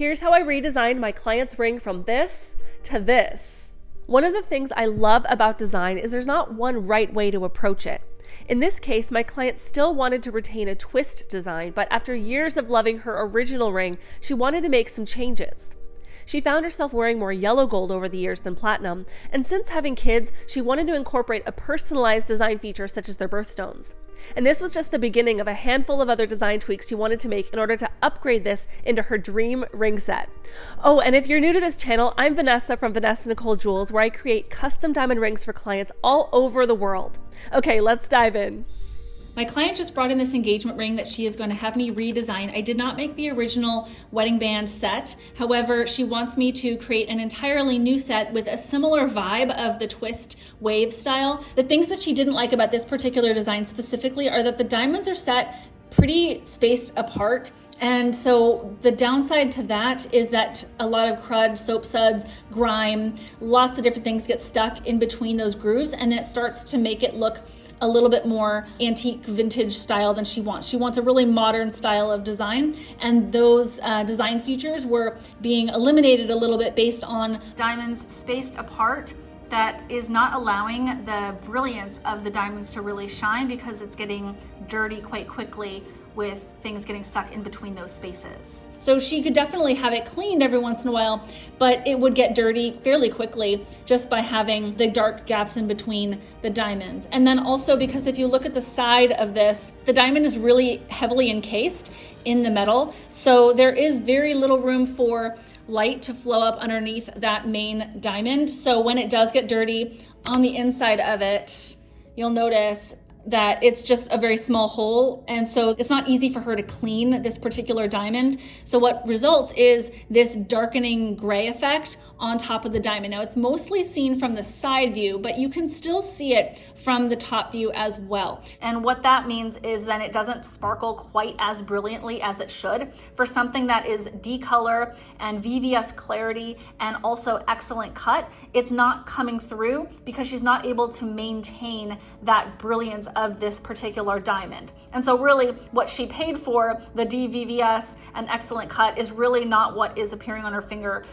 Here's how I redesigned my client's ring from this to this. One of the things I love about design is there's not one right way to approach it. In this case, my client still wanted to retain a twist design, but after years of loving her original ring, she wanted to make some changes. She found herself wearing more yellow gold over the years than platinum, and since having kids, she wanted to incorporate a personalized design feature such as their birthstones. And this was just the beginning of a handful of other design tweaks she wanted to make in order to upgrade this into her dream ring set. Oh, and if you're new to this channel, I'm Vanessa from Vanessa Nicole Jewels, where I create custom diamond rings for clients all over the world. Okay, let's dive in. My client just brought in this engagement ring that she is going to have me redesign. I did not make the original wedding band set. However, she wants me to create an entirely new set with a similar vibe of the twist wave style. The things that she didn't like about this particular design specifically are that the diamonds are set pretty spaced apart. And so the downside to that is that a lot of crud, soap suds, grime, lots of different things get stuck in between those grooves, and it starts to make it look a little bit more antique vintage style than she wants. She wants a really modern style of design, and those design features were being eliminated a little bit based on diamonds spaced apart. That is not allowing the brilliance of the diamonds to really shine because it's getting dirty quite quickly with things getting stuck in between those spaces. So she could definitely have it cleaned every once in a while, but it would get dirty fairly quickly just by having the dark gaps in between the diamonds. And then also because if you look at the side of this, the diamond is really heavily encased in the metal. So there is very little room for light to flow up underneath that main diamond. So when it does get dirty on the inside of it, you'll notice that it's just a very small hole, and so it's not easy for her to clean this particular diamond. So what results is this darkening gray effect on top of the diamond. Now it's mostly seen from the side view, but you can still see it from the top view as well. And what that means is then it doesn't sparkle quite as brilliantly as it should. For something that is D-color and VVS clarity and also excellent cut, it's not coming through because she's not able to maintain that brilliance of this particular diamond. And so really what she paid for, the DVVS and excellent cut, is really not what is appearing on her finger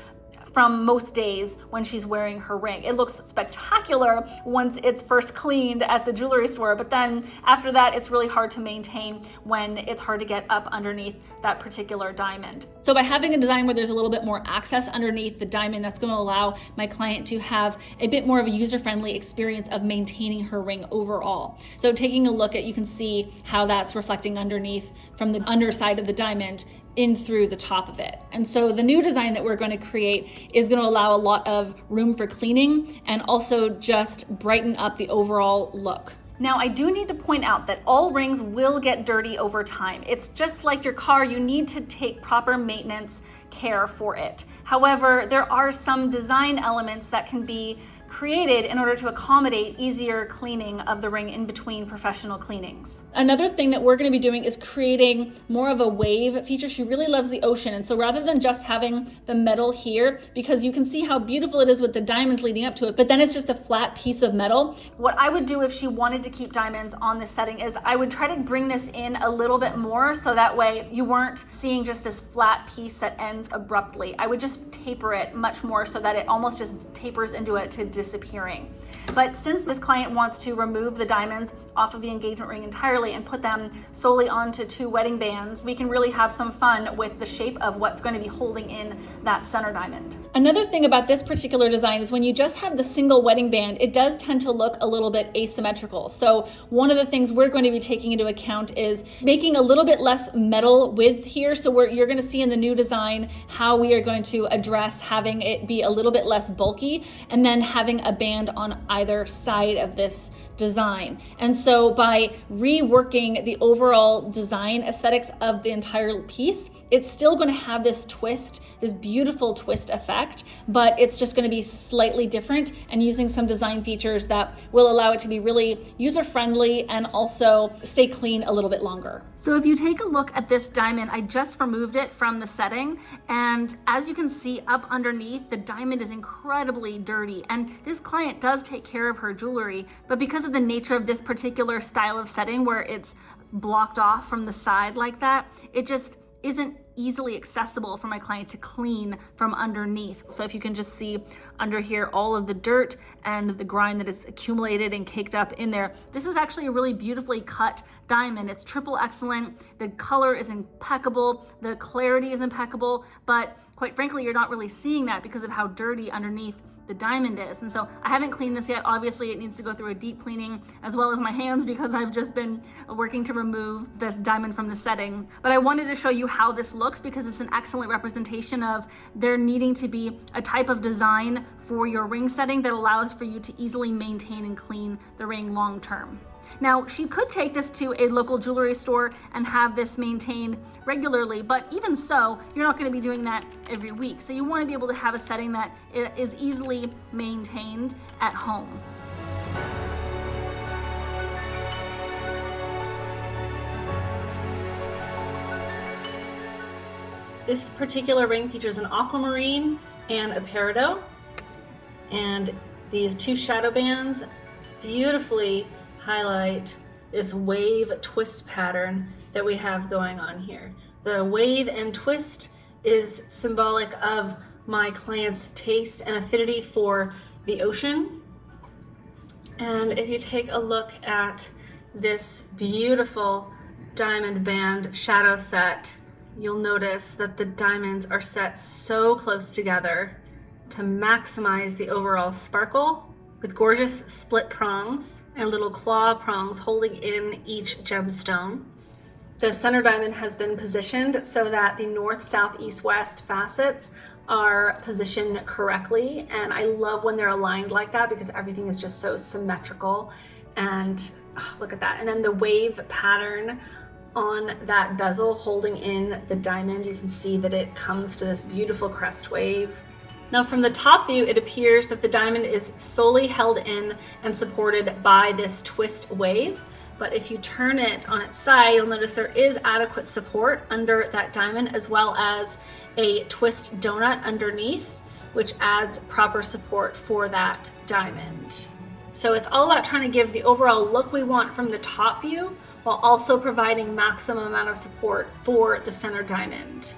from most days when she's wearing her ring. It looks spectacular once it's first cleaned at the jewelry store, but then after that, it's really hard to maintain when it's hard to get up underneath that particular diamond. So by having a design where there's a little bit more access underneath the diamond, that's going to allow my client to have a bit more of a user-friendly experience of maintaining her ring overall. So taking a look at, you can see how that's reflecting underneath from the underside of the diamond in through the top of it. And so the new design that we're going to create is going to allow a lot of room for cleaning and also just brighten up the overall look. Now, I do need to point out that all rings will get dirty over time. It's just like your car, you need to take proper maintenance care for it. However, there are some design elements that can be created in order to accommodate easier cleaning of the ring in between professional cleanings. Another thing that we're going to be doing is creating more of a wave feature. She really loves the ocean, and so rather than just having the metal here, because you can see how beautiful it is with the diamonds leading up to it, but then it's just a flat piece of metal. What I would do if she wanted to keep diamonds on this setting is I would try to bring this in a little bit more so that way you weren't seeing just this flat piece that ends abruptly. I would just taper it much more so that it almost just tapers into it to disappearing. But since this client wants to remove the diamonds off of the engagement ring entirely and put them solely onto 2 wedding bands, we can really have some fun with the shape of what's going to be holding in that center diamond. Another thing about this particular design is when you just have the single wedding band, it does tend to look a little bit asymmetrical. So one of the things we're going to be taking into account is making a little bit less metal width here. So you're going to see in the new design how we are going to address having it be a little bit less bulky and then having a band on either side of this design. And so by reworking the overall design aesthetics of the entire piece, it's still going to have this twist, this beautiful twist effect, but it's just going to be slightly different and using some design features that will allow it to be really user-friendly and also stay clean a little bit longer. So if you take a look at this diamond, I just removed it from the setting, and as you can see up underneath, the diamond is incredibly dirty. And this client does take care of her jewelry, but because of the nature of this particular style of setting where it's blocked off from the side like that, it just isn't easily accessible for my client to clean from underneath. So if you can just see under here all of the dirt and the grime that is accumulated and caked up in there, this is actually a really beautifully cut diamond. It's triple excellent. The color is impeccable. The clarity is impeccable, but quite frankly, you're not really seeing that because of how dirty underneath the diamond is. And so I haven't cleaned this yet. Obviously it needs to go through a deep cleaning, as well as my hands, because I've just been working to remove this diamond from the setting. But I wanted to show you how this looks because it's an excellent representation of there needing to be a type of design for your ring setting that allows for you to easily maintain and clean the ring long term. Now, she could take this to a local jewelry store and have this maintained regularly, but even so, you're not going to be doing that every week. So you want to be able to have a setting that is easily maintained at home. This particular ring features an aquamarine and a peridot, and these two shadow bands beautifully highlight this wave twist pattern that we have going on here. The wave and twist is symbolic of my client's taste and affinity for the ocean. And if you take a look at this beautiful diamond band shadow set, you'll notice that the diamonds are set so close together to maximize the overall sparkle, with gorgeous split prongs and little claw prongs holding in each gemstone. The center diamond has been positioned so that the north, south, east, west facets are positioned correctly. And I love when they're aligned like that because everything is just so symmetrical. And look at that. And then the wave pattern on that bezel holding in the diamond, you can see that it comes to this beautiful crest wave. Now from the top view, it appears that the diamond is solely held in and supported by this twist wave. But if you turn it on its side, you'll notice there is adequate support under that diamond, as well as a twist donut underneath, which adds proper support for that diamond. So it's all about trying to give the overall look we want from the top view, while also providing maximum amount of support for the center diamond.